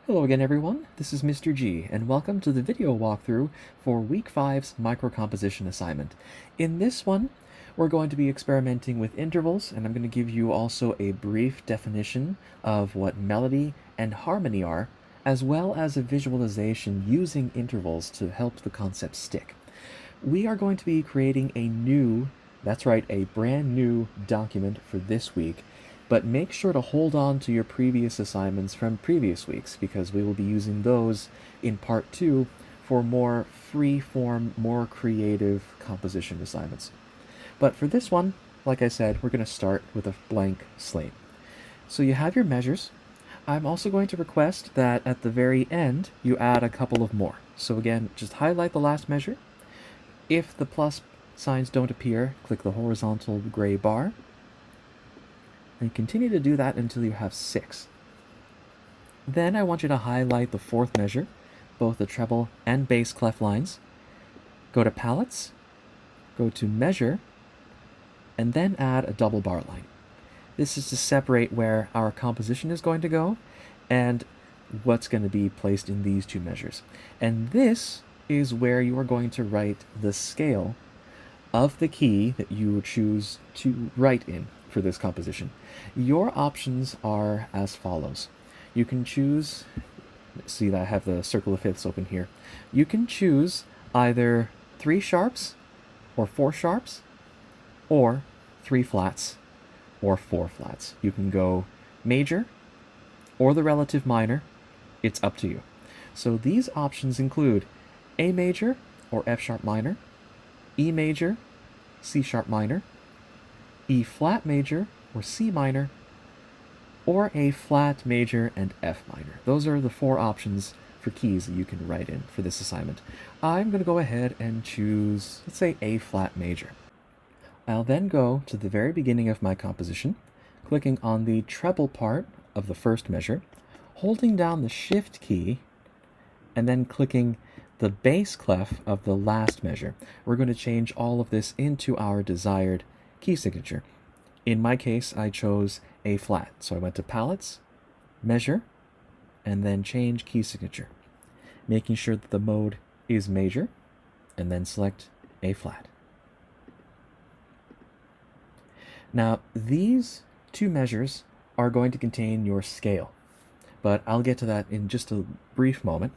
Hello again everyone, this is Mr. G, and welcome to the video walkthrough for Week 5's microcomposition assignment. In this one, we're going to be experimenting with intervals, and I'm going to give you also a brief definition of what melody and harmony are, as well as a visualization using intervals to help the concept stick. We are going to be creating a brand new document for this week, but make sure to hold on to your previous assignments from previous weeks because we will be using those in part 2 for more free-form, more creative composition assignments. But for this one, like I said, we're going to start with a blank slate. So you have your measures. I'm also going to request that at the very end you add a couple of more. So again, just highlight the last measure. If the plus signs don't appear, click the horizontal gray bar, and continue to do that until you have 6. Then I want you to highlight the fourth measure, both the treble and bass clef lines. Go to palettes, go to measure, and then add a double bar line. This is to separate where our composition is going to go and what's going to be placed in these two measures. And this is where you are going to write the scale of the key that you choose to write in for this composition. Your options are as follows. You can choose, see that I have the circle of fifths open here. You can choose either 3 sharps or 4 sharps, or 3 flats or 4 flats. You can go major or the relative minor. It's up to you. So these options include A major or F sharp minor, E major, C sharp minor, E flat major or C minor, or A flat major and F minor. Those are the 4 options for keys that you can write in for this assignment. I'm going to go ahead and choose, let's say, A flat major. I'll then go to the very beginning of my composition, clicking on the treble part of the first measure, holding down the shift key, and then clicking the bass clef of the last measure. We're going to change all of this into our desired key signature. In my case, I chose A flat, so I went to palettes, measure, and then change key signature, making sure that the mode is major, and then select A flat. Now, these 2 measures are going to contain your scale, but I'll get to that in just a brief moment.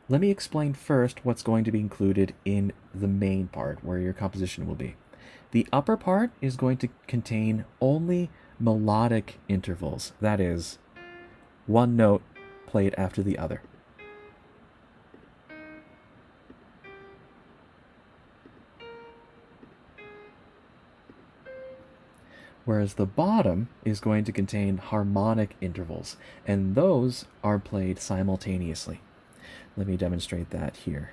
Let me explain first what's going to be included in the main part, where your composition will be. The upper part is going to contain only melodic intervals, that is, one note played after the other. Whereas the bottom is going to contain harmonic intervals, and those are played simultaneously. Let me demonstrate that here.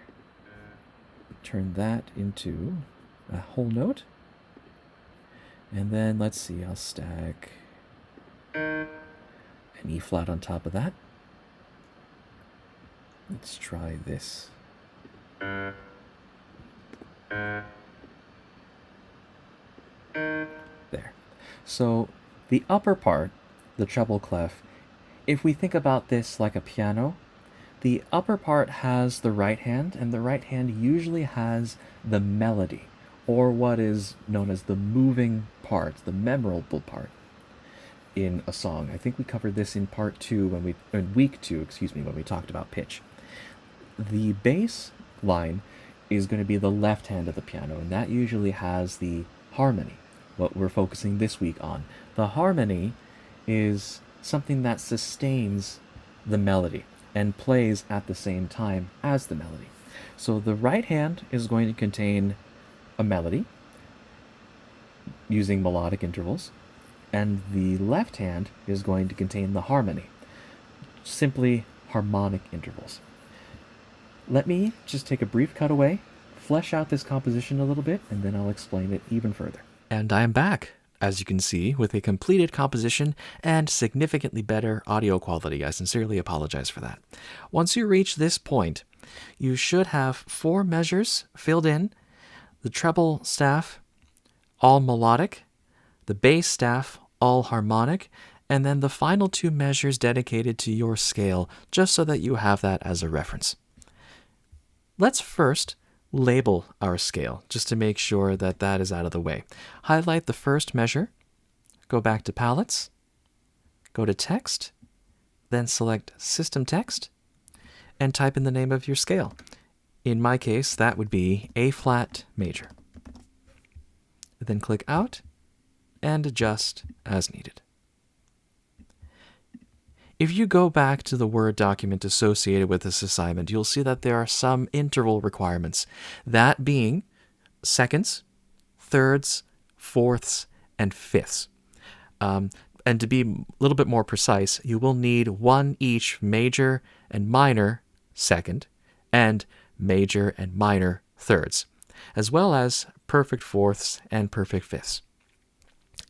Turn that into a whole note. And then let's see, I'll stack an E flat on top of that. Let's try this. There. So the upper part, the treble clef, if we think about this like a piano, the upper part has the right hand, and the right hand usually has the melody, or what is known as the moving part, the memorable part in a song. I think we covered this in part 2 in week 2, when we talked about pitch. The bass line is going to be the left hand of the piano, and that usually has the harmony, what we're focusing this week on. The harmony is something that sustains the melody and plays at the same time as the melody. So the right hand is going to contain a melody using melodic intervals, and the left hand is going to contain the harmony, simply harmonic intervals. Let me just take a brief cutaway, flesh out this composition a little bit, and then I'll explain it even further. And I'm back, as you can see, with a completed composition and significantly better audio quality. I sincerely apologize for that. Once you reach this point, you should have 4 measures filled in, the treble staff all melodic, the bass staff all harmonic, and then the final two measures dedicated to your scale, just so that you have that as a reference. Let's first label our scale, just to make sure that that is out of the way. Highlight the first measure, go back to Palettes, go to Text, then select System Text, and type in the name of your scale. In my case, that would be A flat major. Then click Out and adjust as needed. If you go back to the Word document associated with this assignment, you'll see that there are some interval requirements, that being seconds, thirds, fourths, and fifths. And to be a little bit more precise, you will need one each major and minor second and major and minor thirds, as well as perfect fourths and perfect fifths.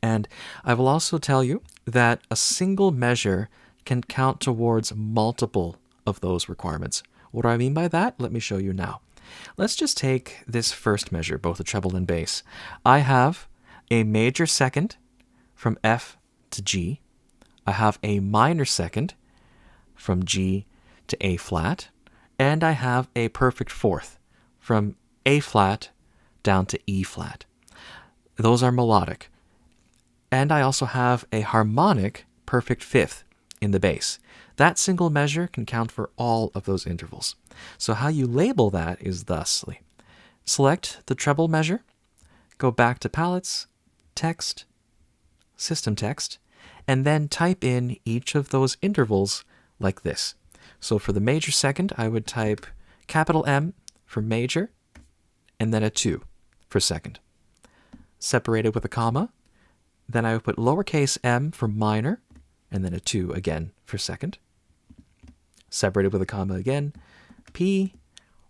And I will also tell you that a single measure can count towards multiple of those requirements. What do I mean by that? Let me show you now. Let's just take this first measure, both the treble and bass. I have a major second from F to G. I have a minor second from G to A flat. And I have a perfect fourth from A flat down to E flat. Those are melodic. And I also have a harmonic perfect fifth in the bass. That single measure can count for all of those intervals. So how you label that is thusly. Select the treble measure, go back to Palettes, Text, System Text, and then type in each of those intervals like this. So for the major second, I would type capital M for major, and then a 2 for second. Separated with a comma, then I would put lowercase m for minor, and then a 2 again for second. Separated with a comma again, P4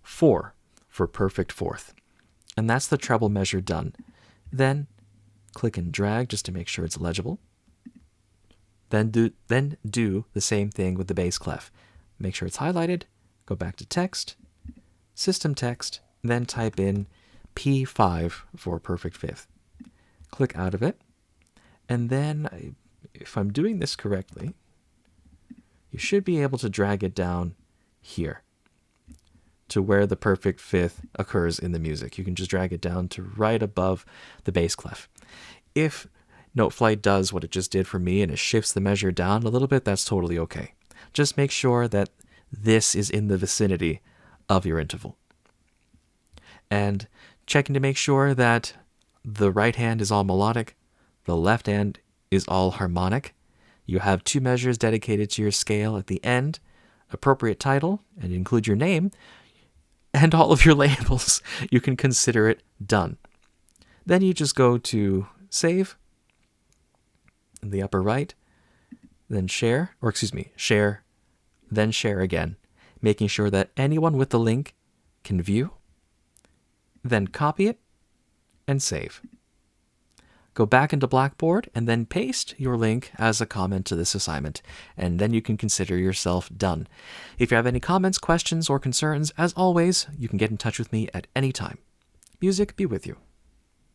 for perfect fourth. And that's the treble measure done. Then click and drag just to make sure it's legible. Then do the same thing with the bass clef. Make sure it's highlighted, go back to Text, System Text, then type in P5 for perfect fifth. Click out of it, and then, if I'm doing this correctly, you should be able to drag it down here to where the perfect fifth occurs in the music. You can just drag it down to right above the bass clef. If Noteflight does what it just did for me and it shifts the measure down a little bit, that's totally okay. Just make sure that this is in the vicinity of your interval. And checking to make sure that the right hand is all melodic, the left hand is all harmonic. You have two measures dedicated to your scale at the end, appropriate title, and include your name, and all of your labels. You can consider it done. Then you just go to Save in the upper right, then share, then share again, making sure that anyone with the link can view, then copy it and save. Go back into Blackboard and then paste your link as a comment to this assignment, and then you can consider yourself done. If you have any comments, questions, or concerns, as always, you can get in touch with me at any time. Music be with you.